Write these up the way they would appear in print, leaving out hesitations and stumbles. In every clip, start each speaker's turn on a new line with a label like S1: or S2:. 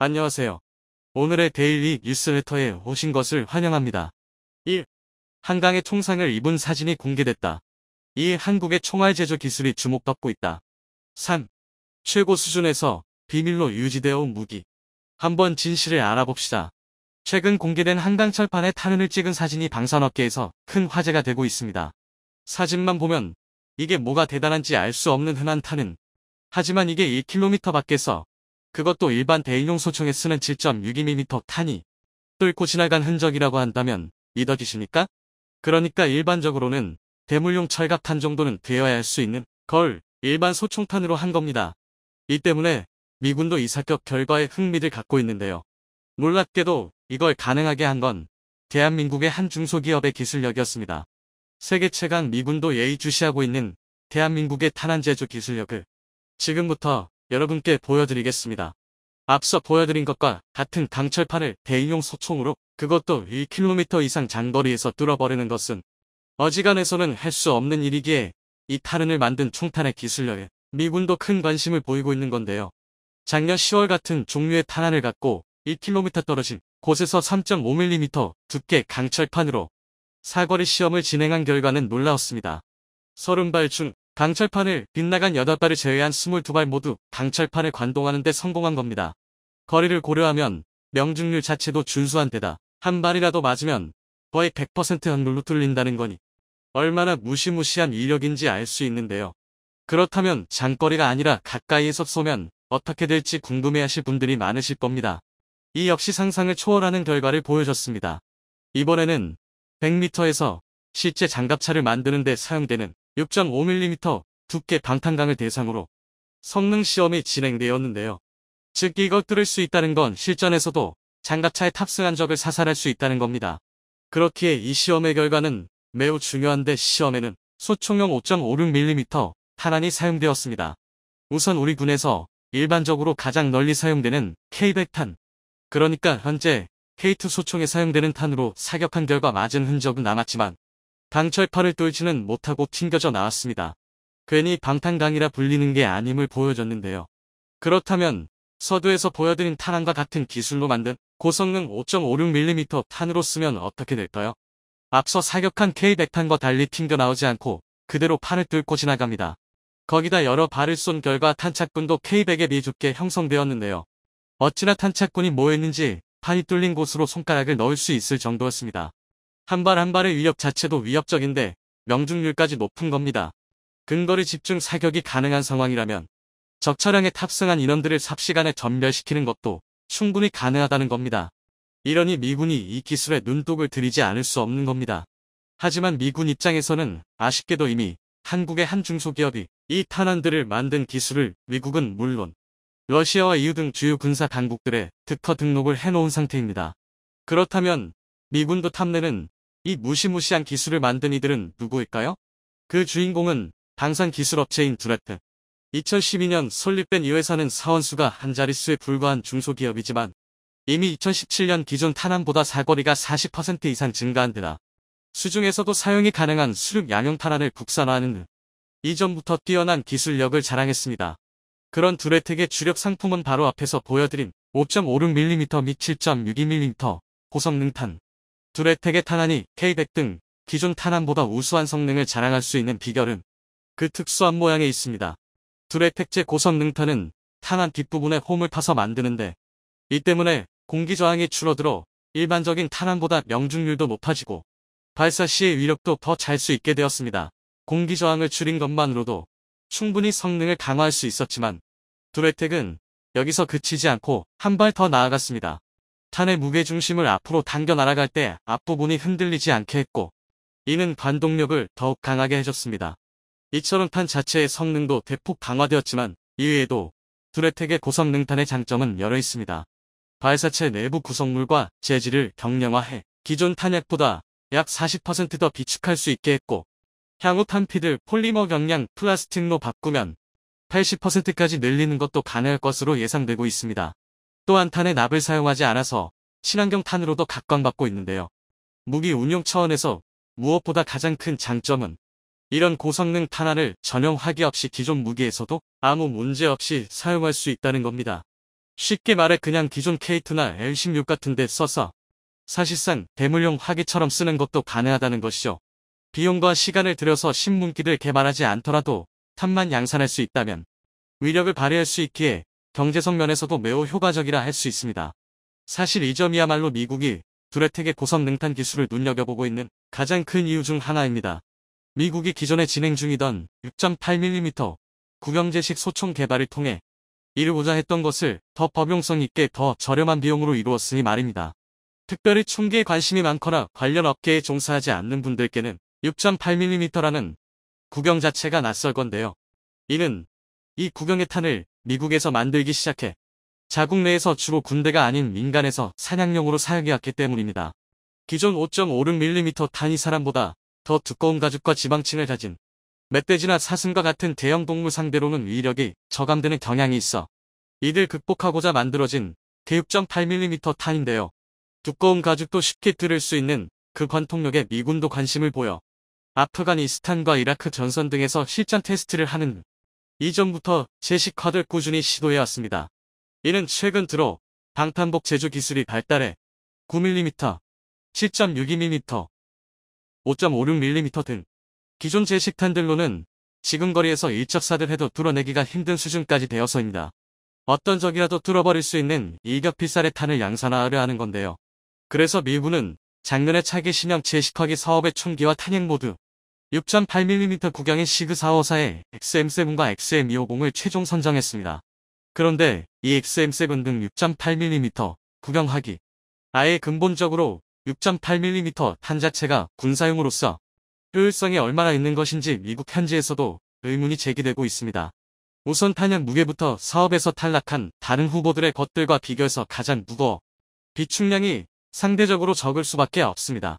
S1: 안녕하세요. 오늘의 데일리 뉴스레터에 오신 것을 환영합니다. 1. 한강의 총상을 입은 사진이 공개됐다. 2. 한국의 총알 제조 기술이 주목받고 있다. 3. 최고 수준에서 비밀로 유지되어 온 무기. 한번 진실을 알아봅시다. 최근 공개된 한강 철판에 탄흔을 찍은 사진이 방산업계에서 큰 화제가 되고 있습니다. 사진만 보면 이게 뭐가 대단한지 알 수 없는 흔한 탄흔. 하지만 이게 1km 밖에서, 그것도 일반 대인용 소총에 쓰는 7.62mm 탄이 뚫고 지나간 흔적이라고 한다면 믿어지십니까? 그러니까 일반적으로는 대물용 철갑탄 정도는 되어야 할 수 있는 걸 일반 소총탄으로 한 겁니다. 이 때문에 미군도 이 사격 결과에 흥미를 갖고 있는데요. 놀랍게도 이걸 가능하게 한 건 대한민국의 한 중소기업의 기술력이었습니다. 세계 최강 미군도 예의주시하고 있는 대한민국의 탄환 제조 기술력을 지금부터 여러분께 보여드리겠습니다. 앞서 보여드린 것과 같은 강철판을 대인용 소총으로, 그것도 1km 이상 장거리에서 뚫어버리는 것은 어지간해서는 할 수 없는 일이기에 이 탄흔을 만든 총탄의 기술력에 미군도 큰 관심을 보이고 있는 건데요. 작년 10월 같은 종류의 탄환을 갖고 1km 떨어진 곳에서 3.5mm 두께 강철판으로 사거리 시험을 진행한 결과는 놀라웠습니다. 30발 중 강철판을 빗나간 8발을 제외한 22발 모두 강철판을 관동하는 데 성공한 겁니다. 거리를 고려하면 명중률 자체도 준수한 데다 한 발이라도 맞으면 거의 100% 확률로 뚫린다는 거니 얼마나 무시무시한 위력인지 알 수 있는데요. 그렇다면 장거리가 아니라 가까이에서 쏘면 어떻게 될지 궁금해하실 분들이 많으실 겁니다. 이 역시 상상을 초월하는 결과를 보여줬습니다. 이번에는 100m에서 실제 장갑차를 만드는 데 사용되는 6.5mm 두께 방탄강을 대상으로 성능 시험이 진행되었는데요. 즉 이걸 뚫을 수 있다는 건 실전에서도 장갑차에 탑승한 적을 사살할 수 있다는 겁니다. 그렇기에 이 시험의 결과는 매우 중요한데, 시험에는 소총용 5.56mm 탄환이 사용되었습니다. 우선 우리 군에서 일반적으로 가장 널리 사용되는 K100탄, 그러니까 현재 K2 소총에 사용되는 탄으로 사격한 결과 맞은 흔적은 남았지만 강철판을 뚫지는 못하고 튕겨져 나왔습니다. 괜히 방탄강이라 불리는 게 아님을 보여줬는데요. 그렇다면 서두에서 보여드린 탄환과 같은 기술로 만든 고성능 5.56mm 탄으로 쓰면 어떻게 될까요? 앞서 사격한 K100탄과 달리 튕겨나오지 않고 그대로 판을 뚫고 지나갑니다. 거기다 여러 발을 쏜 결과 탄착군도 K100에 비좁게 형성되었는데요. 어찌나 탄착군이 모였는지 판이 뚫린 곳으로 손가락을 넣을 수 있을 정도였습니다. 한 발 한 발의 위협 자체도 위협적인데 명중률까지 높은 겁니다. 근거리 집중 사격이 가능한 상황이라면 적차량에 탑승한 인원들을 삽시간에 전멸시키는 것도 충분히 가능하다는 겁니다. 이러니 미군이 이 기술에 눈독을 들이지 않을 수 없는 겁니다. 하지만 미군 입장에서는 아쉽게도 이미 한국의 한 중소기업이 이 탄환들을 만든 기술을 미국은 물론 러시아와 EU 등 주요 군사 당국들의 특허 등록을 해놓은 상태입니다. 그렇다면 미군도 탐내는 이 무시무시한 기술을 만든 이들은 누구일까요? 그 주인공은 방산 기술업체인 두레트. 2012년 설립된 이 회사는 사원수가 한 자릿수에 불과한 중소기업이지만 이미 2017년 기존 탄환보다 사거리가 40% 이상 증가한 데다 수중에서도 사용이 가능한 수륙 양용 탄환을 국산화하는 등 이전부터 뛰어난 기술력을 자랑했습니다. 그런 두레텍의 주력 상품은 바로 앞에서 보여드린 5.56mm 및 7.62mm 고성능 탄. 두레텍의 탄환이 K100 등 기존 탄환보다 우수한 성능을 자랑할 수 있는 비결은 그 특수한 모양에 있습니다. 두레텍제 고성능탄은 탄환 뒷부분에 홈을 파서 만드는데, 이 때문에 공기 저항이 줄어들어 일반적인 탄환보다 명중률도 높아지고 발사 시의 위력도 더 잘 수 있게 되었습니다. 공기 저항을 줄인 것만으로도 충분히 성능을 강화할 수 있었지만 두레텍은 여기서 그치지 않고 한 발 더 나아갔습니다. 탄의 무게중심을 앞으로 당겨 날아갈 때 앞부분이 흔들리지 않게 했고, 이는 관동력을 더욱 강하게 해줬습니다. 이처럼 탄 자체의 성능도 대폭 강화되었지만 이외에도 두레텍의 고성능탄의 장점은 여러 있습니다. 발사체 내부 구성물과 재질을 경량화해 기존 탄약보다 약 40% 더 비축할 수 있게 했고, 향후 탄피들 폴리머 경량 플라스틱로 바꾸면 80%까지 늘리는 것도 가능할 것으로 예상되고 있습니다. 또한 탄의 납을 사용하지 않아서 친환경 탄으로도 각광받고 있는데요. 무기 운용 차원에서 무엇보다 가장 큰 장점은 이런 고성능 탄환을 전용 화기 없이 기존 무기에서도 아무 문제 없이 사용할 수 있다는 겁니다. 쉽게 말해 그냥 기존 K2나 L16 같은 데 써서 사실상 대물용 화기처럼 쓰는 것도 가능하다는 것이죠. 비용과 시간을 들여서 신문기를 개발하지 않더라도 탑만 양산할 수 있다면 위력을 발휘할 수 있기에 경제성 면에서도 매우 효과적이라 할 수 있습니다. 사실 이 점이야말로 미국이 두레텍의 고성 능탄 기술을 눈여겨보고 있는 가장 큰 이유 중 하나입니다. 미국이 기존에 진행 중이던 6.8mm 구경제식 소총 개발을 통해 이루고자 했던 것을 더 범용성 있게 더 저렴한 비용으로 이루었으니 말입니다. 특별히 총기에 관심이 많거나 관련 업계에 종사하지 않는 분들께는 6.8mm라는 구경 자체가 낯설 건데요. 이는 이 구경의 탄을 미국에서 만들기 시작해 자국 내에서 주로 군대가 아닌 민간에서 사냥용으로 사용해왔기 때문입니다. 기존 5.56mm 탄이 사람보다 더 두꺼운 가죽과 지방층을 가진 멧돼지나 사슴과 같은 대형 동물 상대로는 위력이 저감되는 경향이 있어 이들 극복하고자 만들어진 그 6.8mm 탄인데요. 두꺼운 가죽도 쉽게 들을 수 있는 그 관통력에 미군도 관심을 보여 아프가니스탄과 이라크 전선 등에서 실전 테스트를 하는 이전부터 제식화를 꾸준히 시도해왔습니다. 이는 최근 들어 방탄복 제조 기술이 발달해 9mm, 7.62mm, 5.56mm 등 기존 제식탄들로는 지금 거리에서 일적사들 해도 뚫어내기가 힘든 수준까지 되어서입니다. 어떤 적이라도 뚫어버릴 수 있는 일격필살의 탄을 양산하려 하는 건데요. 그래서 미군은 작년에 차기 신형 제식화기 사업의 총기와 탄약 모두 6.8mm 구경인 시그454의 XM7과 XM250을 최종 선정했습니다. 그런데 이 XM7 등 6.8mm 구경하기 아예 근본적으로 6.8mm 탄 자체가 군사용으로서 효율성이 얼마나 있는 것인지 미국 현지에서도 의문이 제기되고 있습니다. 우선 탄약 무게부터 사업에서 탈락한 다른 후보들의 것들과 비교해서 가장 무거워 비축량이 상대적으로 적을 수밖에 없습니다.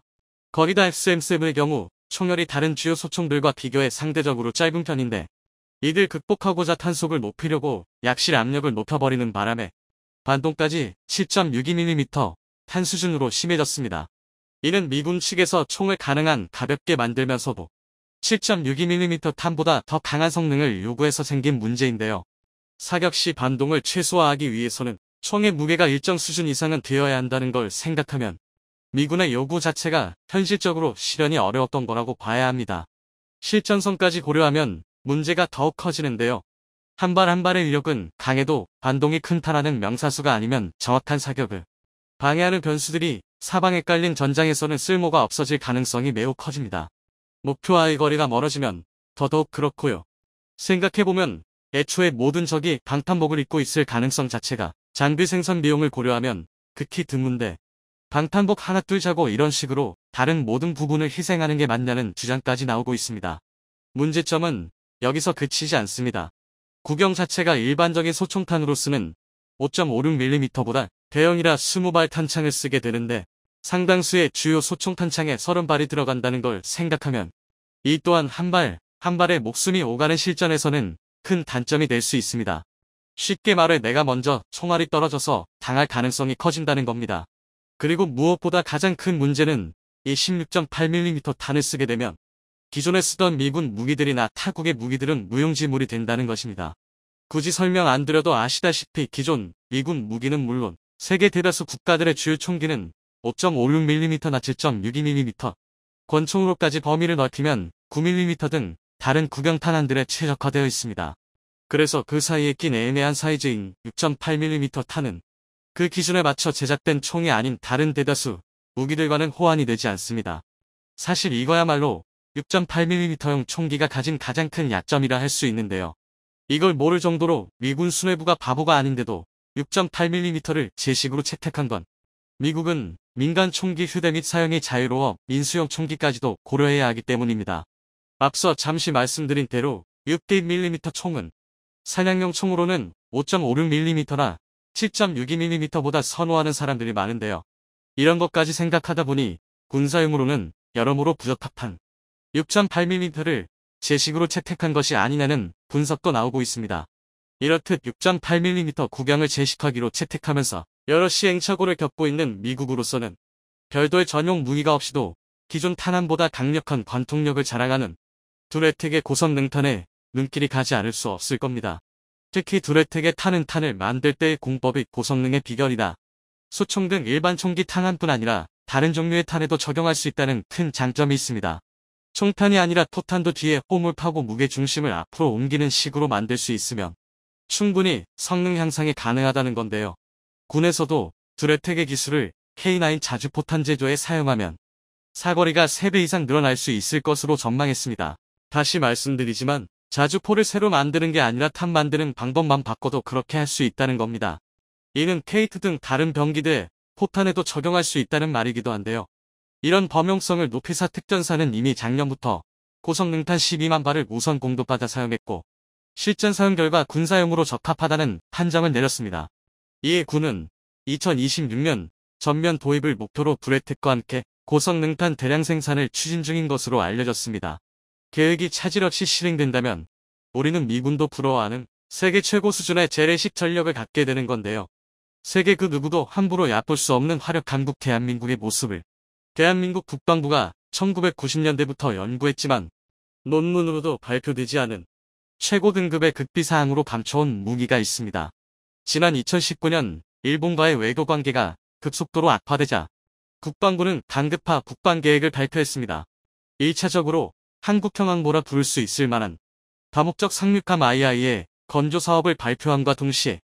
S1: 거기다 XM7의 경우 총열이 다른 주요 소총들과 비교해 상대적으로 짧은 편인데 이들 극복하고자 탄속을 높이려고 약실 압력을 높여버리는 바람에 반동까지 7.62mm 탄 수준으로 심해졌습니다. 이는 미군 측에서 총을 가능한 가볍게 만들면서도 7.62mm 탄보다 더 강한 성능을 요구해서 생긴 문제인데요. 사격 시 반동을 최소화하기 위해서는 총의 무게가 일정 수준 이상은 되어야 한다는 걸 생각하면 미군의 요구 자체가 현실적으로 실현이 어려웠던 거라고 봐야 합니다. 실전성까지 고려하면 문제가 더욱 커지는데요. 한 발 한 발의 위력은 강해도 반동이 큰 탄하는 명사수가 아니면 정확한 사격을 방해하는 변수들이 사방에 깔린 전장에서는 쓸모가 없어질 가능성이 매우 커집니다. 목표와의 거리가 멀어지면 더더욱 그렇고요. 생각해보면 애초에 모든 적이 방탄복을 입고 있을 가능성 자체가 장비 생산 비용을 고려하면 극히 드문데 방탄복 하나 뚫자고 이런 식으로 다른 모든 부분을 희생하는 게 맞냐는 주장까지 나오고 있습니다. 문제점은 여기서 그치지 않습니다. 구경 자체가 일반적인 소총탄으로 쓰는 5.56mm보다 대형이라 20발 탄창을 쓰게 되는데 상당수의 주요 소총 탄창에 30발이 들어간다는 걸 생각하면 이 또한 한 발, 한 발의 목숨이 오가는 실전에서는 큰 단점이 될 수 있습니다. 쉽게 말해 내가 먼저 총알이 떨어져서 당할 가능성이 커진다는 겁니다. 그리고 무엇보다 가장 큰 문제는 이 16.8mm 탄을 쓰게 되면 기존에 쓰던 미군 무기들이나 타국의 무기들은 무용지물이 된다는 것입니다. 굳이 설명 안 드려도 아시다시피 기존 미군 무기는 물론 세계 대다수 국가들의 주요 총기는 5.56mm나 7.62mm, 권총으로까지 범위를 넓히면 9mm 등 다른 구경탄환들에 최적화되어 있습니다. 그래서 그 사이에 낀 애매한 사이즈인 6.8mm 탄은 그 기준에 맞춰 제작된 총이 아닌 다른 대다수 무기들과는 호환이 되지 않습니다. 사실 이거야말로 6.8mm형 총기가 가진 가장 큰 약점이라 할 수 있는데요. 이걸 모를 정도로 미군 수뇌부가 바보가 아닌데도 6.8mm를 제식으로 채택한 건 미국은 민간 총기 휴대 및 사용이 자유로워 민수용 총기까지도 고려해야 하기 때문입니다. 앞서 잠시 말씀드린 대로 6.1mm 총은 사냥용 총으로는 5.56mm나 7.62mm보다 선호하는 사람들이 많은데요. 이런 것까지 생각하다 보니 군사용으로는 여러모로 부적합한 6.8mm를 제식으로 채택한 것이 아니냐는 분석도 나오고 있습니다. 이렇듯 6.8mm 구경을 제식화기로 채택하면서 여러 시행착오를 겪고 있는 미국으로서는 별도의 전용 무기가 없이도 기존 탄환보다 강력한 관통력을 자랑하는 두레텍의 고성 능탄에 눈길이 가지 않을 수 없을 겁니다. 특히 두레텍의 탄을 만들 때의 공법이 고성능의 비결이다. 수총 등 일반 총기 탄환뿐 아니라 다른 종류의 탄에도 적용할 수 있다는 큰 장점이 있습니다. 총탄이 아니라 토탄도 뒤에 홈을 파고 무게 중심을 앞으로 옮기는 식으로 만들 수 있으면 충분히 성능 향상이 가능하다는 건데요. 군에서도 두레텍의 기술을 K9 자주포탄 제조에 사용하면 사거리가 3배 이상 늘어날 수 있을 것으로 전망했습니다. 다시 말씀드리지만 자주포를 새로 만드는 게 아니라 탄 만드는 방법만 바꿔도 그렇게 할 수 있다는 겁니다. 이는 K2 등 다른 병기들의 포탄에도 적용할 수 있다는 말이기도 한데요. 이런 범용성을 높이사 특전사는 이미 작년부터 고성능탄 12만 발을 우선 공급받아 사용했고 실전 사용 결과 군사용으로 적합하다는 판정을 내렸습니다. 이에 군은 2026년 전면 도입을 목표로 두레텍과 함께 고성능탄 대량 생산을 추진 중인 것으로 알려졌습니다. 계획이 차질 없이 실행된다면 우리는 미군도 부러워하는 세계 최고 수준의 재래식 전력을 갖게 되는 건데요. 세계 그 누구도 함부로 얕볼 수 없는 화력 강국 대한민국의 모습을 대한민국 국방부가 1990년대부터 연구했지만 논문으로도 발표되지 않은 최고 등급의 극비사항으로 감춰온 무기가 있습니다. 지난 2019년 일본과의 외교 관계가 급속도로 악화되자 국방부는 강급파 국방계획을 발표했습니다. 1차적으로 한국형 항모라 부를 수 있을 만한 다목적 상륙함 II의 건조 사업을 발표함과 동시에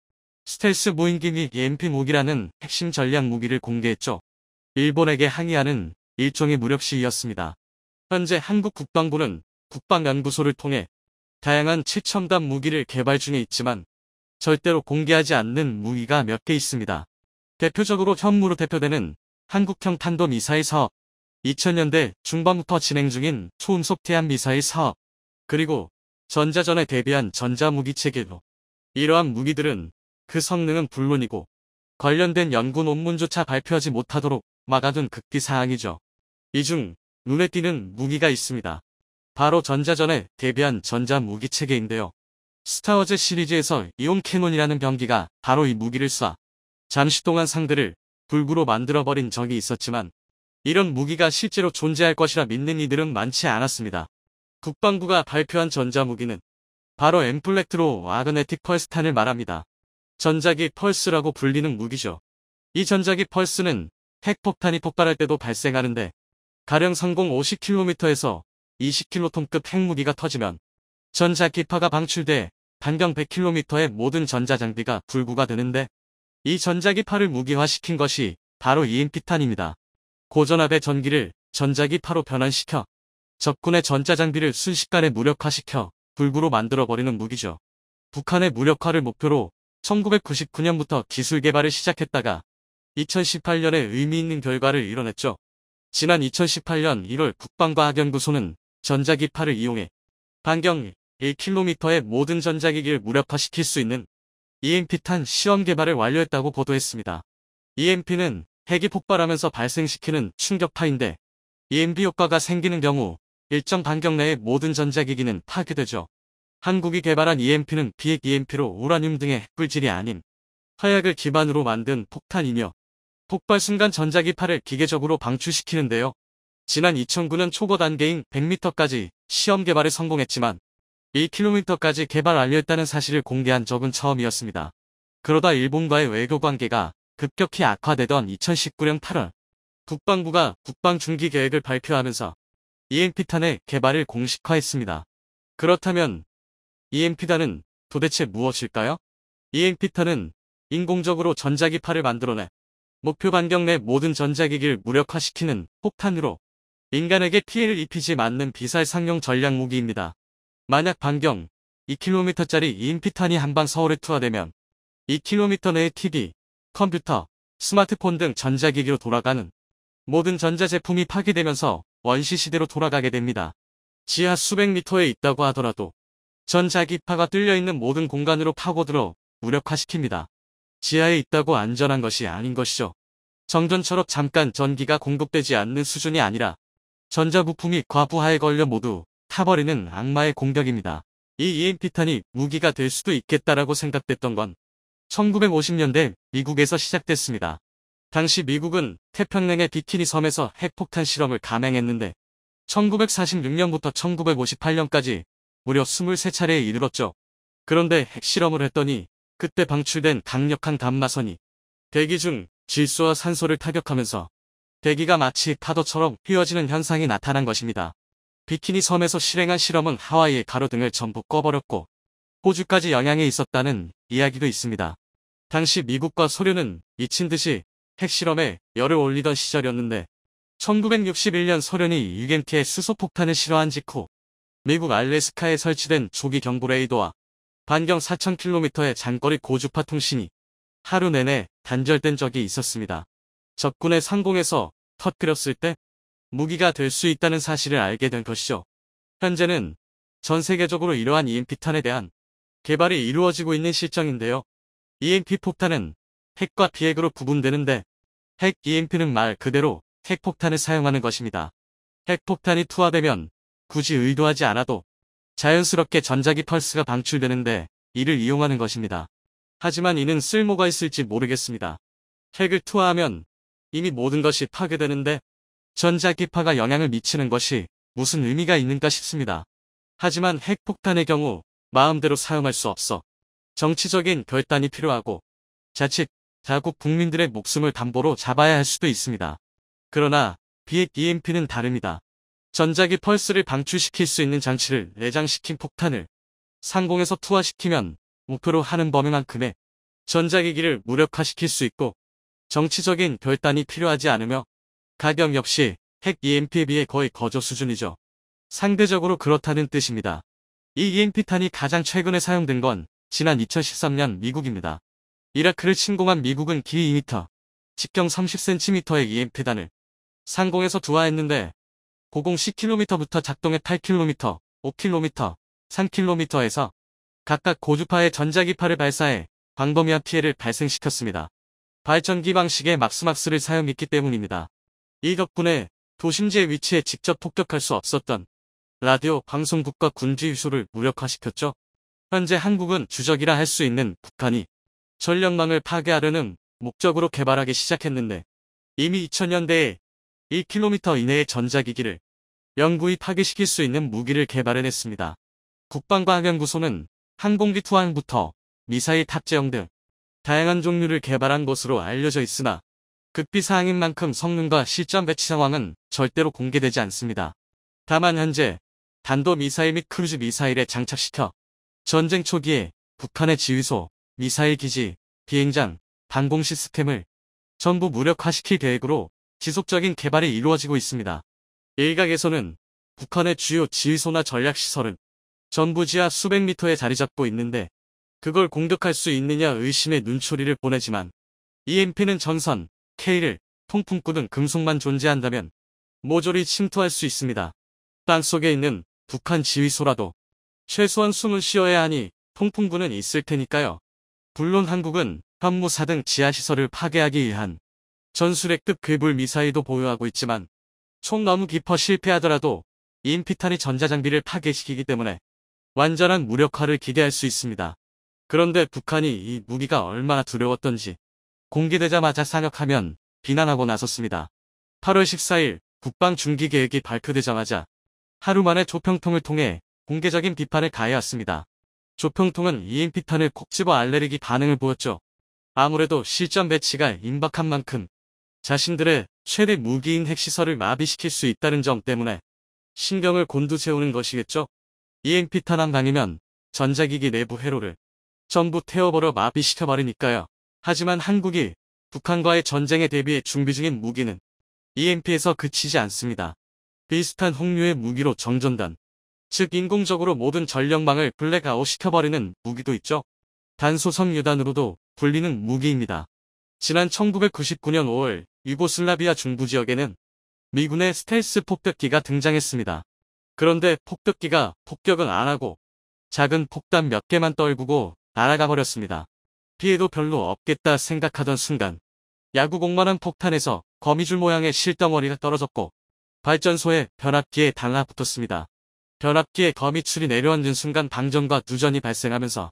S1: 스텔스 무인기 및 EMP 무기라는 핵심 전략 무기를 공개했죠. 일본에게 항의하는 일종의 무력 시위였습니다. 현재 한국 국방부는 국방연구소를 통해 다양한 최첨단 무기를 개발 중에 있지만 절대로 공개하지 않는 무기가 몇 개 있습니다. 대표적으로 현무로 대표되는 한국형 탄도미사일 사업, 2000년대 중반부터 진행 중인 초음속 대한 미사일 사업, 그리고 전자전에 대비한 전자무기 체계도. 이러한 무기들은 그 성능은 물론이고 관련된 연구 논문조차 발표하지 못하도록 막아둔 극비사항이죠. 이 중 눈에 띄는 무기가 있습니다. 바로 전자전에 대비한 전자무기 체계인데요. 스타워즈 시리즈에서 이온 캐논이라는 병기가 바로 이 무기를 쏴 잠시 동안 상대를 불구로 만들어버린 적이 있었지만 이런 무기가 실제로 존재할 것이라 믿는 이들은 많지 않았습니다. 국방부가 발표한 전자무기는 바로 엠플렉트로 아그네틱 펄스탄을 말합니다. 전자기 펄스라고 불리는 무기죠. 이 전자기 펄스는 핵폭탄이 폭발할 때도 발생하는데 가령 성공 50km에서 20킬로톤급 핵무기가 터지면 전자기파가 방출돼 반경 100km의 모든 전자장비가 불구가 되는데 이 전자기파를 무기화시킨 것이 바로 EMP탄입니다. 고전압의 전기를 전자기파로 변환시켜 적군의 전자장비를 순식간에 무력화시켜 불구로 만들어버리는 무기죠. 북한의 무력화를 목표로 1999년부터 기술 개발을 시작했다가 2018년에 의미 있는 결과를 이뤄냈죠. 지난 2018년 1월 국방과학연구소는 전자기파를 이용해 반경 1km의 모든 전자기기를 무력화시킬 수 있는 EMP탄 시험 개발을 완료했다고 보도했습니다. EMP는 핵이 폭발하면서 발생시키는 충격파인데 EMP 효과가 생기는 경우 일정 반경 내의 모든 전자기기는 파괴되죠. 한국이 개발한 EMP는 비핵 EMP로 우라늄 등의 핵불질이 아닌 화약을 기반으로 만든 폭탄이며 폭발 순간 전자기파를 기계적으로 방출시키는데요. 지난 2009년 초보 단계인 100m까지 시험 개발에 성공했지만 1km까지 개발 완료했다는 사실을 공개한 적은 처음이었습니다. 그러다 일본과의 외교 관계가 급격히 악화되던 2019년 8월 국방부가 국방중기 계획을 발표하면서 EMP탄의 개발을 공식화했습니다. 그렇다면 EMP탄은 도대체 무엇일까요? EMP탄은 인공적으로 전자기파를 만들어내 목표 반경 내 모든 전자기기를 무력화시키는 폭탄으로 인간에게 피해를 입히지 않는 비살상용 전략무기입니다. 만약 반경 2km짜리 EMP탄이 한방 서울에 투하되면 2km 내의 TV, 컴퓨터, 스마트폰 등 전자기기로 돌아가는 모든 전자제품이 파괴되면서 원시시대로 돌아가게 됩니다. 지하 수백 미터에 있다고 하더라도 전자기파가 뚫려있는 모든 공간으로 파고들어 무력화시킵니다. 지하에 있다고 안전한 것이 아닌 것이죠. 정전처럼 잠깐 전기가 공급되지 않는 수준이 아니라 전자부품이 과부하에 걸려 모두 타버리는 악마의 공격입니다. 이 EMP탄이 무기가 될 수도 있겠다라고 생각됐던 건 1950년대 미국에서 시작됐습니다. 당시 미국은 태평양의 비키니 섬에서 핵폭탄 실험을 감행했는데 1946년부터 1958년까지 무려 23차례에 이르렀죠. 그런데 핵실험을 했더니 그때 방출된 강력한 감마선이 대기 중 질소와 산소를 타격하면서 대기가 마치 파도처럼 휘어지는 현상이 나타난 것입니다. 비키니 섬에서 실행한 실험은 하와이의 가로등을 전부 꺼버렸고 호주까지 영향이 있었다는 이야기도 있습니다. 당시 미국과 소련은 미친 듯이 핵실험에 열을 올리던 시절이었는데 1961년 소련이 UMP의 수소폭탄을 실어한 직후 미국 알래스카에 설치된 조기 경보 레이더와 반경 4,000km의 장거리 고주파 통신이 하루 내내 단절된 적이 있었습니다. 적군의 상공에서 터뜨렸을 때 무기가 될 수 있다는 사실을 알게 된 것이죠. 현재는 전 세계적으로 이러한 EMP탄에 대한 개발이 이루어지고 있는 실정인데요. EMP 폭탄은 핵과 비핵으로 구분되는데 핵 EMP는 말 그대로 핵폭탄을 사용하는 것입니다. 핵폭탄이 투하되면 굳이 의도하지 않아도 자연스럽게 전자기 펄스가 방출되는데 이를 이용하는 것입니다. 하지만 이는 쓸모가 있을지 모르겠습니다. 핵을 투하하면 이미 모든 것이 파괴되는데 전자기파가 영향을 미치는 것이 무슨 의미가 있는가 싶습니다. 하지만 핵폭탄의 경우 마음대로 사용할 수 없어 정치적인 결단이 필요하고 자칫 자국 국민들의 목숨을 담보로 잡아야 할 수도 있습니다. 그러나 비핵 EMP는 다릅니다. 전자기 펄스를 방출시킬 수 있는 장치를 내장시킨 폭탄을 상공에서 투하시키면 목표로 하는 범위만큼의 전자기기를 무력화시킬 수 있고 정치적인 결단이 필요하지 않으며 가격 역시 핵 EMP에 비해 거의 거저 수준이죠. 상대적으로 그렇다는 뜻입니다. 이 EMP탄이 가장 최근에 사용된 건 지난 2013년 미국입니다. 이라크를 침공한 미국은 길이 2m, 직경 30cm의 EMP탄을 상공에서 투하했는데 고공 10km부터 작동해 8km, 5km, 3km에서 각각 고주파의 전자기파를 발사해 광범위한 피해를 발생시켰습니다. 발전기 방식의 막스막스를 사용했기 때문입니다. 이 덕분에 도심지의 위치에 직접 폭격할 수 없었던 라디오 방송국과 군지 유소를 무력화시켰죠. 현재 한국은 주적이라 할 수 있는 북한이 전력망을 파괴하려는 목적으로 개발하기 시작했는데 이미 2000년대에 1km 이내의 전자기기를 영구히 파괴시킬 수 있는 무기를 개발해냈습니다. 국방과학연구소는 항공기 투항부터 미사일 탑재용 등 다양한 종류를 개발한 것으로 알려져 있으나 극비사항인 만큼 성능과 실전 배치 상황은 절대로 공개되지 않습니다. 다만 현재 단도미사일 및 크루즈 미사일에 장착시켜 전쟁 초기에 북한의 지휘소, 미사일 기지, 비행장, 방공 시스템을 전부 무력화시킬 계획으로 지속적인 개발이 이루어지고 있습니다. 일각에서는 북한의 주요 지휘소나 전략시설은 전부 지하 수백 미터에 자리 잡고 있는데 그걸 공격할 수 있느냐 의심의 눈초리를 보내지만 EMP는 전선, 케이블, 통풍구 등 금속만 존재한다면 모조리 침투할 수 있습니다. 땅속에 있는 북한 지휘소라도 최소한 숨을 쉬어야 하니 통풍구는 있을 테니까요. 물론 한국은 현무사 등 지하시설을 파괴하기 위한 전술핵급 괴물 미사일도 보유하고 있지만 총 너무 깊어 실패하더라도 EMP탄이 전자장비를 파괴시키기 때문에 완전한 무력화를 기대할 수 있습니다. 그런데 북한이 이 무기가 얼마나 두려웠던지 공개되자마자 사격하면 비난하고 나섰습니다. 8월 14일 국방중기계획이 발표되자마자 하루 만에 조평통을 통해 공개적인 비판을 가해왔습니다. 조평통은 EMP탄을 콕 집어 알레르기 반응을 보였죠. 아무래도 실전 배치가 임박한 만큼 자신들의 최대 무기인 핵시설을 마비시킬 수 있다는 점 때문에 신경을 곤두세우는 것이겠죠. EMP탄 한 방이면 전자기기 내부 회로를 전부 태워버려 마비시켜버리니까요. 하지만 한국이 북한과의 전쟁에 대비해 준비 중인 무기는 EMP에서 그치지 않습니다. 비슷한 홍류의 무기로 정전단, 즉 인공적으로 모든 전력망을 블랙아웃 시켜버리는 무기도 있죠. 단소성 유단으로도 불리는 무기입니다. 지난 1999년 5월 유고슬라비아 중부 지역에는 미군의 스텔스 폭격기가 등장했습니다. 그런데 폭격기가 폭격은 안 하고 작은 폭탄 몇 개만 떨구고 날아가 버렸습니다. 피해도 별로 없겠다 생각하던 순간 야구공만한 폭탄에서 거미줄 모양의 실덩어리가 떨어졌고 발전소의 변압기에 달라붙었습니다. 변압기에 거미줄이 내려앉은 순간 방전과 누전이 발생하면서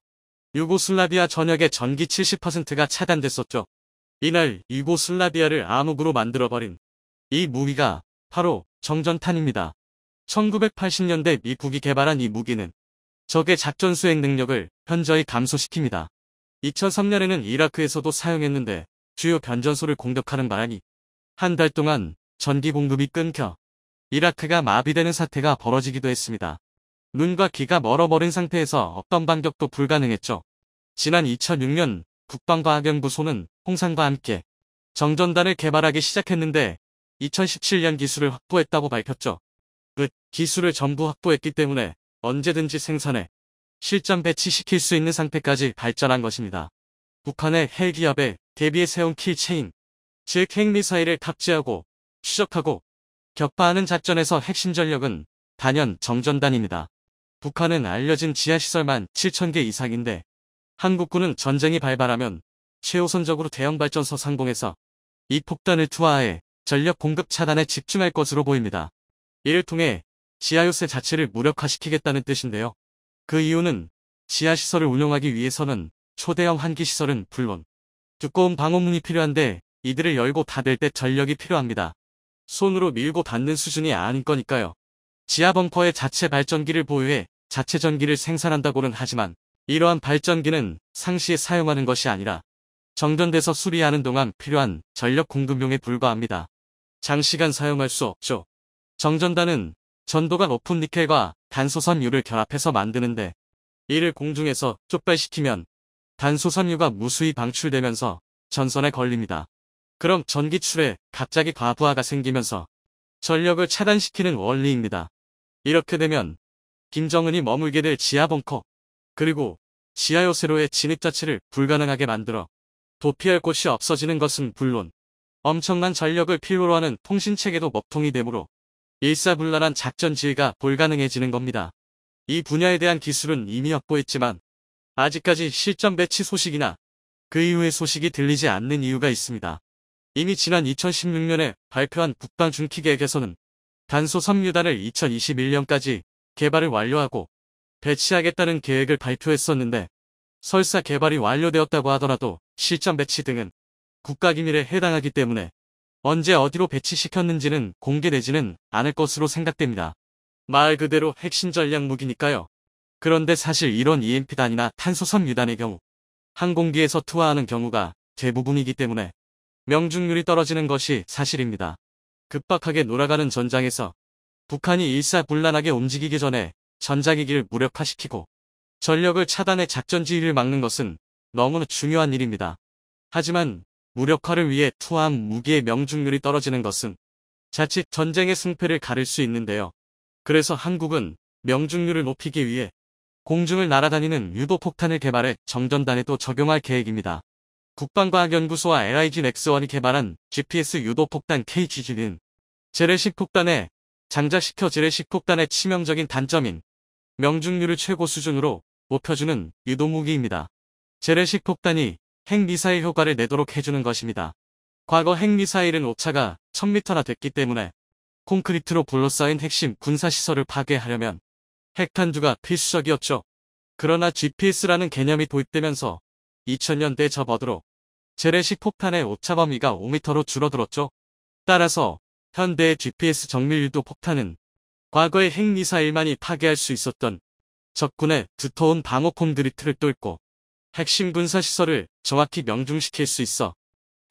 S1: 유고슬라비아 전역의 전기 70%가 차단됐었죠. 이날 유고슬라비아를 암흑으로 만들어버린 이 무기가 바로 정전탄입니다. 1980년대 미국이 개발한 이 무기는 적의 작전 수행 능력을 현저히 감소시킵니다. 2003년에는 이라크에서도 사용했는데 주요 변전소를 공격하는 바람이 한 달 동안 전기 공급이 끊겨 이라크가 마비되는 사태가 벌어지기도 했습니다. 눈과 귀가 멀어버린 상태에서 어떤 반격도 불가능했죠. 지난 2006년 국방과학연구소는 홍상과 함께 정전단을 개발하기 시작했는데 2017년 기술을 확보했다고 밝혔죠. 그 기술을 전부 확보했기 때문에 언제든지 생산해 실전 배치시킬 수 있는 상태까지 발전한 것입니다. 북한의 헬기압에 대비해 세운 킬체인, 즉 핵미사일을 탑재하고 추적하고 격파하는 작전에서 핵심 전력은 단연 정전단입니다. 북한은 알려진 지하시설만 7,000개 이상인데 한국군은 전쟁이 발발하면 최우선적으로 대형발전소 상공에서 이 폭탄을 투하해 전력 공급 차단에 집중할 것으로 보입니다. 이를 통해 지하요새 자체를 무력화시키겠다는 뜻인데요. 그 이유는 지하시설을 운영하기 위해서는 초대형 한기시설은 물론 두꺼운 방어문이 필요한데 이들을 열고 닫을 때 전력이 필요합니다. 손으로 밀고 닫는 수준이 아닌 거니까요. 지하 벙커에 자체 발전기를 보유해 자체 전기를 생산한다고는 하지만 이러한 발전기는 상시에 사용하는 것이 아니라 정전돼서 수리하는 동안 필요한 전력 공급용에 불과합니다. 장시간 사용할 수 없죠. 정전단은 전도가 높은 니켈과 단소섬유를 결합해서 만드는데 이를 공중에서 촉발시키면 단소섬유가 무수히 방출되면서 전선에 걸립니다. 그럼 전기출에 갑자기 과부하가 생기면서 전력을 차단시키는 원리입니다. 이렇게 되면 김정은이 머물게 될 지하 벙커 그리고 지하 요새로의 진입 자체를 불가능하게 만들어 도피할 곳이 없어지는 것은 물론 엄청난 전력을 필요로 하는 통신체계도 먹통이 되므로 일사불란한 작전 지휘가 불가능해지는 겁니다. 이 분야에 대한 기술은 이미 확보했지만 아직까지 실전 배치 소식이나 그 이후의 소식이 들리지 않는 이유가 있습니다. 이미 지난 2016년에 발표한 국방 중期계획에서는 단소 섬유단을 2021년까지 개발을 완료하고 배치하겠다는 계획을 발표했었는데 설사 개발이 완료되었다고 하더라도 실전 배치 등은 국가기밀에 해당하기 때문에 언제 어디로 배치시켰는지는 공개되지는 않을 것으로 생각됩니다. 말 그대로 핵심 전략 무기니까요. 그런데 사실 이런 EMP단이나 탄소섬유단의 경우 항공기에서 투하하는 경우가 대부분이기 때문에 명중률이 떨어지는 것이 사실입니다. 급박하게 돌아가는 전장에서 북한이 일사불란하게 움직이기 전에 전자기기를 무력화시키고 전력을 차단해 작전 지휘를 막는 것은 너무나 중요한 일입니다. 하지만 무력화를 위해 투하한 무기의 명중률이 떨어지는 것은 자칫 전쟁의 승패를 가릴 수 있는데요. 그래서 한국은 명중률을 높이기 위해 공중을 날아다니는 유도폭탄을 개발해 정전단에도 적용할 계획입니다. 국방과학연구소와 LIG 넥스원이 개발한 GPS 유도폭탄 KGG는 재래식 폭탄에 장작시켜 재래식 폭탄의 치명적인 단점인 명중률을 최고 수준으로 높여주는 유도무기입니다. 재래식 폭탄이 핵미사일 효과를 내도록 해주는 것입니다. 과거 핵미사일은 오차가 1000m나 됐기 때문에 콘크리트로 둘러싸인 핵심 군사시설을 파괴하려면 핵탄두가 필수적이었죠. 그러나 GPS라는 개념이 도입되면서 2000년대 접어들어 재래식 폭탄의 오차 범위가 5m로 줄어들었죠. 따라서 현대의 GPS 정밀 유도 폭탄은 과거의 핵미사일만이 파괴할 수 있었던 적군의 두터운 방어 콘크리트를 뚫고 핵심 군사시설을 정확히 명중시킬 수 있어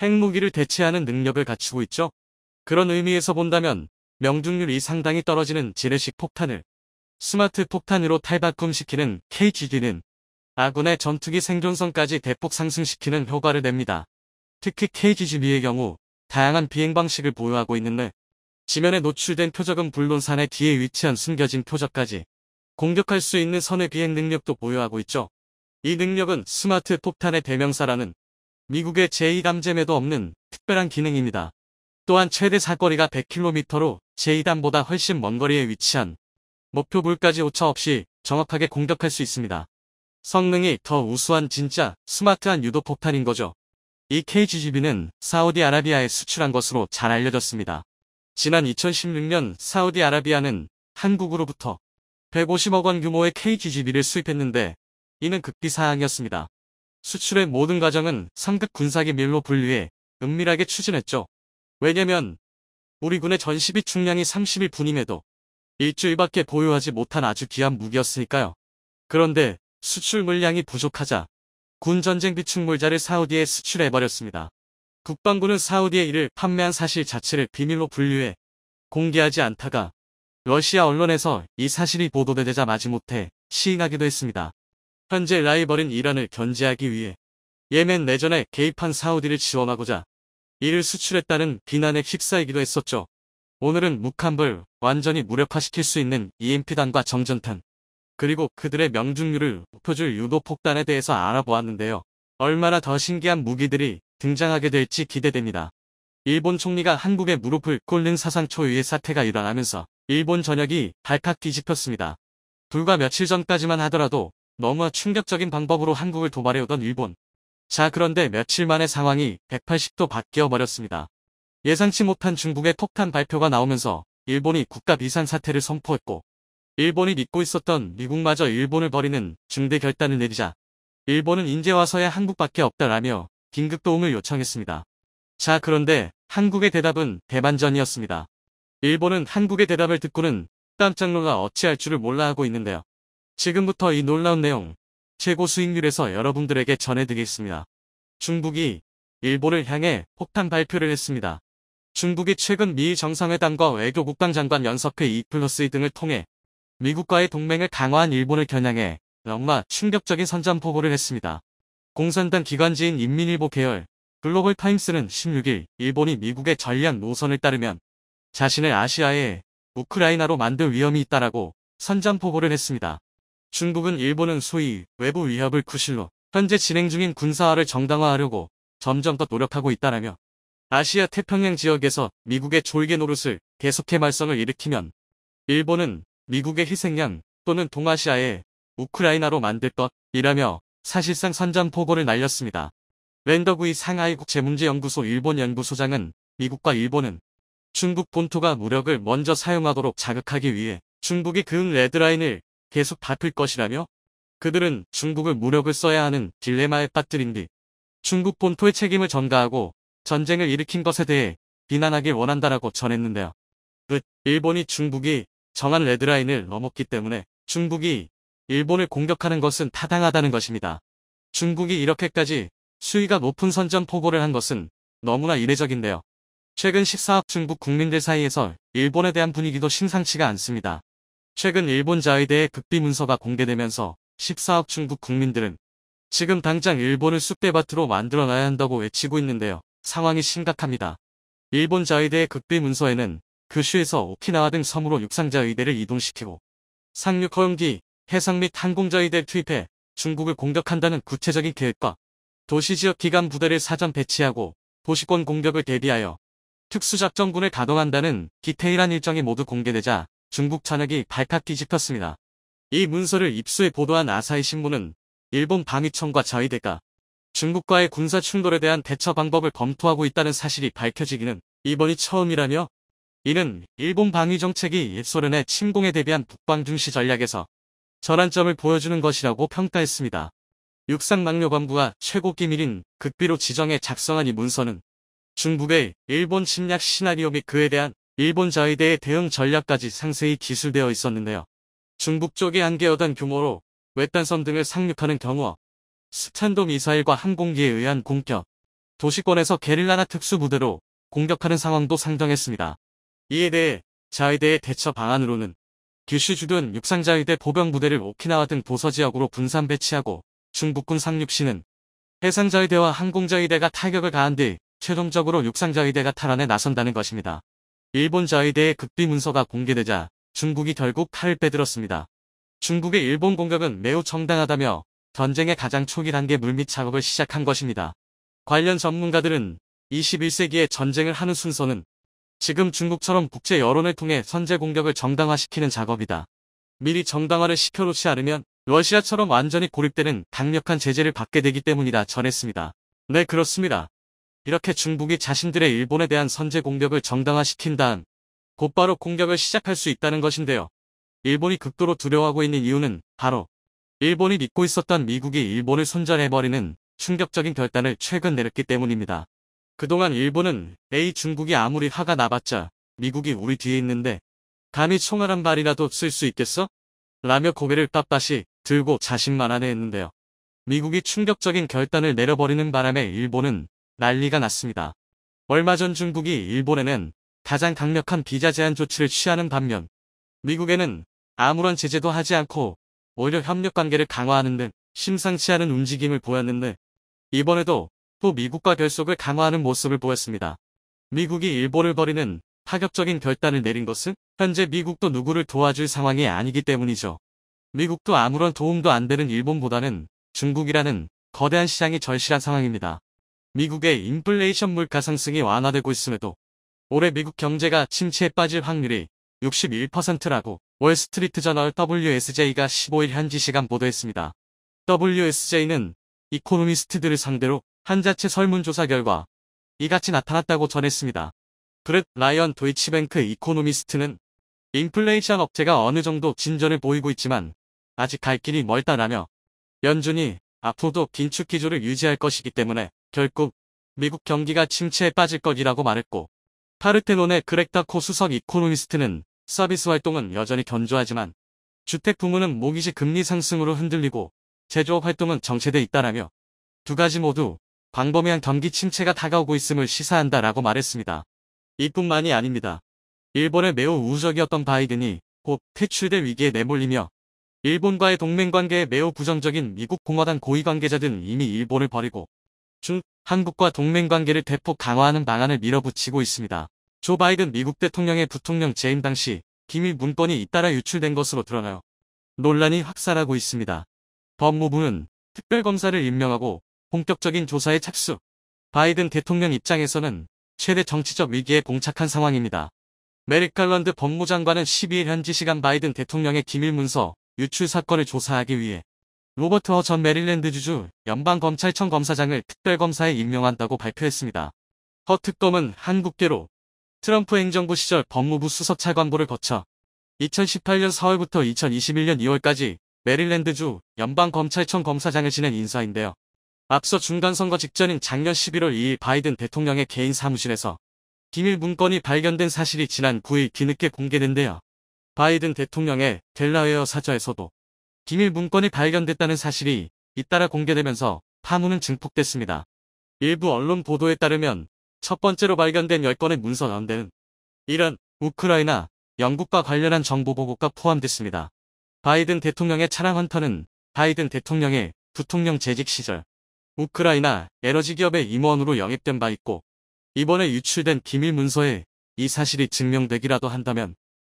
S1: 핵무기를 대체하는 능력을 갖추고 있죠. 그런 의미에서 본다면 명중률이 상당히 떨어지는 재래식 폭탄을 스마트 폭탄으로 탈바꿈시키는 KGD는 아군의 전투기 생존성까지 대폭 상승시키는 효과를 냅니다. 특히 KGB의 경우 다양한 비행 방식을 보유하고 있는데 지면에 노출된 표적은 물론 산의 뒤에 위치한 숨겨진 표적까지 공격할 수 있는 선의 비행 능력도 보유하고 있죠. 이 능력은 스마트 폭탄의 대명사라는 미국의 제2담잼에도 없는 특별한 기능입니다. 또한 최대 사거리가 100km로 제2담보다 훨씬 먼 거리에 위치한 목표물까지 오차 없이 정확하게 공격할 수 있습니다. 성능이 더 우수한 진짜 스마트한 유도폭탄인 거죠. 이 KGB는 사우디아라비아에 수출한 것으로 잘 알려졌습니다. 지난 2016년 사우디아라비아는 한국으로부터 150억 원 규모의 KGB를 수입했는데 이는 극비사항이었습니다. 수출의 모든 과정은 상급 군사기밀로 분류해 은밀하게 추진했죠. 왜냐면 우리 군의 전시비 충량이 30일 분임에도 일주일밖에 보유하지 못한 아주 귀한 무기였으니까요. 그런데 수출 물량이 부족하자 군 전쟁 비축물자를 사우디에 수출해버렸습니다. 국방부는 사우디에 이를 판매한 사실 자체를 비밀로 분류해 공개하지 않다가 러시아 언론에서 이 사실이 보도되자 마지못해 시인하기도 했습니다. 현재 라이벌인 이란을 견제하기 위해 예멘 내전에 개입한 사우디를 지원하고자 이를 수출했다는 비난에 휩싸이기도 했었죠. 오늘은 북한을 완전히 무력화시킬 수 있는 EMP단과 정전탄, 그리고 그들의 명중률을 높여줄 유도폭탄에 대해서 알아보았는데요. 얼마나 더 신기한 무기들이 등장하게 될지 기대됩니다. 일본 총리가 한국에 무릎을 꿇는 사상 초유의 사태가 일어나면서 일본 전역이 발칵 뒤집혔습니다. 불과 며칠 전까지만 하더라도 너무 충격적인 방법으로 한국을 도발해오던 일본. 자, 그런데 며칠 만에 상황이 180도 바뀌어 버렸습니다. 예상치 못한 중국의 폭탄 발표가 나오면서 일본이 국가 비상사태를 선포했고, 일본이 믿고 있었던 미국마저 일본을 버리는 중대 결단을 내리자 일본은 이제 와서야 한국밖에 없다라며 긴급 도움을 요청했습니다. 자, 그런데 한국의 대답은 대반전이었습니다. 일본은 한국의 대답을 듣고는 깜짝 놀라 어찌할 줄을 몰라 하고 있는데요. 지금부터 이 놀라운 내용 최고 수익률에서 여러분들에게 전해드리겠습니다. 중국이 일본을 향해 폭탄 발표를 했습니다. 중국이 최근 미일 정상회담과 외교국방장관 연석회 2+2 등을 통해 미국과의 동맹을 강화한 일본을 겨냥해 너무나 충격적인 선전포고를 했습니다. 공산당 기관지인 인민일보 계열 글로벌 타임스는 16일 일본이 미국의 전략 노선을 따르면 자신을 아시아의 우크라이나로 만들 위험이 있다라고 선전포고를 했습니다. 중국은 일본은 소위 외부 위협을 구실로 현재 진행 중인 군사화를 정당화하려고 점점 더 노력하고 있다라며 아시아 태평양 지역에서 미국의 졸개 노릇을 계속해 말썽을 일으키면 일본은 미국의 희생양 또는 동아시아의 우크라이나로 만들 것이라며 사실상 선전포고를 날렸습니다. 랜더구이 상하이 국제문제연구소 일본 연구소장은 미국과 일본은 중국 본토가 무력을 먼저 사용하도록 자극하기 위해 중국이 그은 레드라인을 계속 밟을 것이라며 그들은 중국을 무력을 써야 하는 딜레마에 빠뜨린 뒤 중국 본토의 책임을 전가하고 전쟁을 일으킨 것에 대해 비난하길 원한다라고 전했는데요. 일본이 중국이 정한 레드라인을 넘었기 때문에 중국이 일본을 공격하는 것은 타당하다는 것입니다. 중국이 이렇게까지 수위가 높은 선전포고를 한 것은 너무나 이례적인데요. 최근 14억 중국 국민들 사이에서 일본에 대한 분위기도 심상치가 않습니다. 최근 일본 자위대의 극비 문서가 공개되면서 14억 중국 국민들은 지금 당장 일본을 쑥대밭으로 만들어놔야 한다고 외치고 있는데요. 상황이 심각합니다. 일본 자위대의 극비 문서에는 규슈에서 오키나와 등 섬으로 육상자위대를 이동시키고 상륙 허용기, 해상 및 항공자위대를 투입해 중국을 공격한다는 구체적인 계획과 도시지역 기간 부대를 사전 배치하고 도시권 공격을 대비하여 특수작전군을 가동한다는 디테일한 일정이 모두 공개되자 중국 전역이 발칵 뒤집혔습니다. 이 문서를 입수해 보도한 아사히 신문은 일본 방위청과 자위대가 중국과의 군사 충돌에 대한 대처 방법을 검토하고 있다는 사실이 밝혀지기는 이번이 처음이라며 이는 일본 방위 정책이 옛소련의 침공에 대비한 북방 중시 전략에서 전환점을 보여주는 것이라고 평가했습니다. 육상망료관부가 최고 기밀인 극비로 지정해 작성한 이 문서는 중국의 일본 침략 시나리오 및 그에 대한 일본 자위대의 대응 전략까지 상세히 기술되어 있었는데요. 중국 쪽이 한계여던 규모로 외딴섬 등을 상륙하는 경우 스탄도 미사일과 항공기에 의한 공격, 도시권에서 게릴라나 특수부대로 공격하는 상황도 상정했습니다. 이에 대해 자위대의 대처 방안으로는 규슈 주둔 육상자위대 보병부대를 오키나와 등 도서지역으로 분산 배치하고 중국군 상륙 시는 해상자위대와 항공자위대가 타격을 가한 뒤 최종적으로 육상자위대가 탈환에 나선다는 것입니다. 일본 자위대의 극비 문서가 공개되자 중국이 결국 칼을 빼들었습니다. 중국의 일본 공격은 매우 정당하다며 전쟁의 가장 초기 단계 물밑 작업을 시작한 것입니다. 관련 전문가들은 21세기에 전쟁을 하는 순서는 지금 중국처럼 국제 여론을 통해 선제 공격을 정당화시키는 작업이다. 미리 정당화를 시켜놓지 않으면 러시아처럼 완전히 고립되는 강력한 제재를 받게 되기 때문이다 전했습니다. 네, 그렇습니다. 이렇게 중국이 자신들의 일본에 대한 선제 공격을 정당화시킨 다음 곧바로 공격을 시작할 수 있다는 것인데요. 일본이 극도로 두려워하고 있는 이유는 바로 일본이 믿고 있었던 미국이 일본을 손절해버리는 충격적인 결단을 최근 내렸기 때문입니다. 그동안 일본은 에이 중국이 아무리 화가 나봤자 미국이 우리 뒤에 있는데 감히 총알 한 발이라도 쓸 수 있겠어? 라며 고개를 빳빳이 들고 자신만만해 했는데요. 미국이 충격적인 결단을 내려버리는 바람에 일본은 난리가 났습니다. 얼마 전 중국이 일본에는 가장 강력한 비자 제한 조치를 취하는 반면 미국에는 아무런 제재도 하지 않고 오히려 협력 관계를 강화하는 등 심상치 않은 움직임을 보였는데 이번에도 또 미국과 결속을 강화하는 모습을 보였습니다. 미국이 일본을 버리는 파격적인 결단을 내린 것은 현재 미국도 누구를 도와줄 상황이 아니기 때문이죠. 미국도 아무런 도움도 안 되는 일본보다는 중국이라는 거대한 시장이 절실한 상황입니다. 미국의 인플레이션 물가 상승이 완화되고 있음에도 올해 미국 경제가 침체에 빠질 확률이 61%라고 월스트리트 저널 WSJ가 15일 현지 시간 보도했습니다. WSJ는 이코노미스트들을 상대로 한 자체 설문조사 결과 이같이 나타났다고 전했습니다. 브렛 라이언 도이치뱅크 이코노미스트는 인플레이션 억제가 어느 정도 진전을 보이고 있지만 아직 갈 길이 멀다라며 연준이 앞으로도 긴축 기조를 유지할 것이기 때문에 결국 미국 경기가 침체에 빠질 것이라고 말했고 파르테논의 그렉다코 수석 이코노미스트는 서비스 활동은 여전히 견조하지만 주택 부문은 모기지 금리 상승으로 흔들리고 제조업 활동은 정체돼 있다라며 두 가지 모두 광범위한 경기 침체가 다가오고 있음을 시사한다라고 말했습니다. 이뿐만이 아닙니다. 일본에 매우 우호적이었던 바이든이 곧 퇴출될 위기에 내몰리며 일본과의 동맹관계에 매우 부정적인 미국 공화당 고위 관계자들은 이미 일본을 버리고 한국과 동맹관계를 대폭 강화하는 방안을 밀어붙이고 있습니다. 조 바이든 미국 대통령의 부통령 재임 당시 기밀 문건이 잇따라 유출된 것으로 드러나요. 논란이 확산하고 있습니다. 법무부는 특별검사를 임명하고 본격적인 조사에 착수. 바이든 대통령 입장에서는 최대 정치적 위기에 봉착한 상황입니다. 메릭 갈런드 법무장관은 12일 현지 시간 바이든 대통령의 기밀문서 유출 사건을 조사하기 위해 로버트 허 전 메릴랜드주주 연방검찰청 검사장을 특별검사에 임명한다고 발표했습니다. 허 특검은 한국계로 트럼프 행정부 시절 법무부 수석차관보를 거쳐 2018년 4월부터 2021년 2월까지 메릴랜드주 연방검찰청 검사장을 지낸 인사인데요. 앞서 중간선거 직전인 작년 11월 2일 바이든 대통령의 개인 사무실에서 기밀 문건이 발견된 사실이 지난 9일 뒤늦게 공개된데요. 바이든 대통령의 델라웨어 사저에서도 기밀 문건이 발견됐다는 사실이 잇따라 공개되면서 파문은 증폭됐습니다. 일부 언론 보도에 따르면 첫 번째로 발견된 10건의 문서 가운데는 이란, 우크라이나, 영국과 관련한 정보 보고가 포함됐습니다. 바이든 대통령의 차량 헌터는 바이든 대통령의 부통령 재직 시절 우크라이나 에너지 기업의 임원으로 영입된 바 있고 이번에 유출된 기밀 문서에 이 사실이 증명되기라도 한다면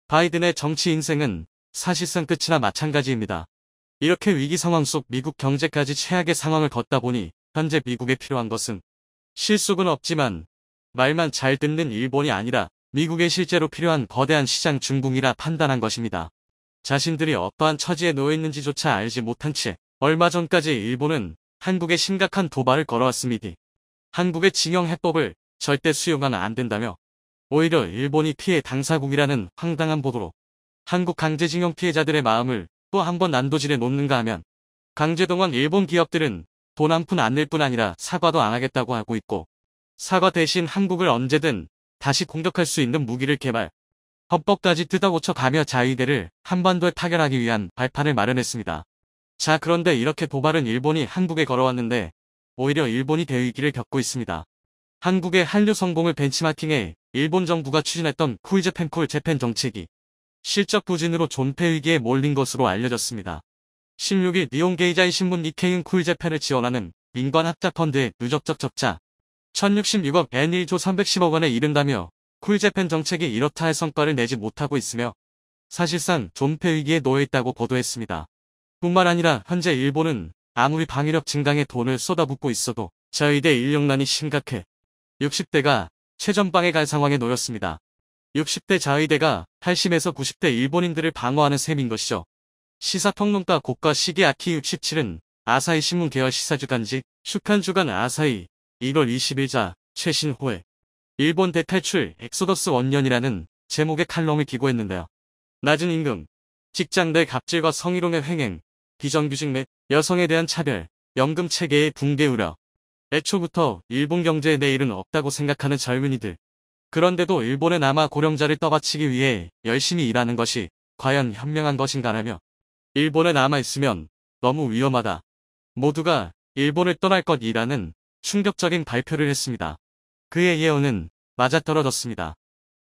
S1: 바이든의 정치 인생은 사실상 끝이나 마찬가지입니다. 이렇게 위기 상황 속 미국 경제까지 최악의 상황을 걷다 보니 현재 미국에 필요한 것은 실속은 없지만 말만 잘 듣는 일본이 아니라 미국에 실제로 필요한 거대한 시장 중국이라 판단한 것입니다. 자신들이 어떠한 처지에 놓여 있는지조차 알지 못한 채 얼마 전까지 일본은 한국에 심각한 도발을 걸어왔습니다. 한국의 징용 해법을 절대 수용하면 안 된다며 오히려 일본이 피해 당사국이라는 황당한 보도로 한국 강제징용 피해자들의 마음을 또 한 번 난도질해 놓는가 하면 강제동원 일본 기업들은 돈 한 푼 안 낼 뿐 아니라 사과도 안 하겠다고 하고 있고 사과 대신 한국을 언제든 다시 공격할 수 있는 무기를 개발, 헌법까지 뜯어고쳐 가며 자위대를 한반도에 타결하기 위한 발판을 마련했습니다. 자, 그런데 이렇게 도발은 일본이 한국에 걸어왔는데 오히려 일본이 대위기를 겪고 있습니다. 한국의 한류 성공을 벤치마킹해 일본 정부가 추진했던 쿨재팬 쿨재팬 정책이 실적 부진으로 존폐 위기에 몰린 것으로 알려졌습니다. 16일 니혼게이자이 신문 니케이는 쿨재팬을 지원하는 민관 합작 펀드의 누적적 적자 1066억 엔 1조 310억 원에 이른다며 쿨재팬 정책이 이렇다 할 성과를 내지 못하고 있으며 사실상 존폐 위기에 놓여 있다고 보도했습니다. 뿐만 아니라 현재 일본은 아무리 방위력 증강에 돈을 쏟아붓고 있어도 자위대 인력난이 심각해 60대가 최전방에 갈 상황에 놓였습니다. 60대 자위대가 80에서 90대 일본인들을 방어하는 셈인 것이죠. 시사평론가 고가 시게아키 67은 아사히 신문 계열 시사주간지 슈칸주간 아사히 1월 20일자 최신호에 일본 대탈출 엑소더스 원년이라는 제목의 칼럼을 기고했는데요. 낮은 임금, 직장 내 갑질과 성희롱의 횡행, 비정규직 및 여성에 대한 차별, 연금 체계의 붕괴 우려. 애초부터 일본 경제에 내일은 없다고 생각하는 젊은이들. 그런데도 일본에 남아 고령자를 떠받치기 위해 열심히 일하는 것이 과연 현명한 것인가라며 일본에 남아있으면 너무 위험하다. 모두가 일본을 떠날 것이라는 충격적인 발표를 했습니다. 그의 예언은 맞아떨어졌습니다.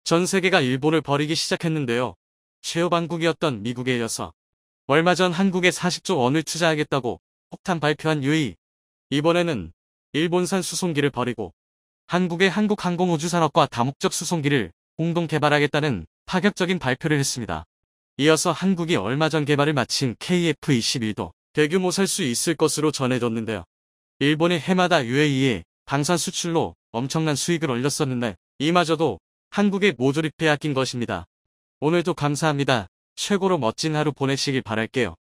S1: 전 세계가 일본을 버리기 시작했는데요. 최후 반국이었던 미국에 이어서 얼마 전 한국에 40조 원을 투자하겠다고 폭탄 발표한 유이. 이번에는 일본산 수송기를 버리고 한국의 한국항공우주산업과 다목적 수송기를 공동 개발하겠다는 파격적인 발표를 했습니다. 이어서 한국이 얼마 전 개발을 마친 KF-21도 대규모 살 수 있을 것으로 전해졌는데요. 일본이 해마다 UAE에 방산 수출로 엄청난 수익을 올렸었는데 이마저도 한국에 모조리 빼앗긴 것입니다. 오늘도 감사합니다. 최고로 멋진 하루 보내시길 바랄게요.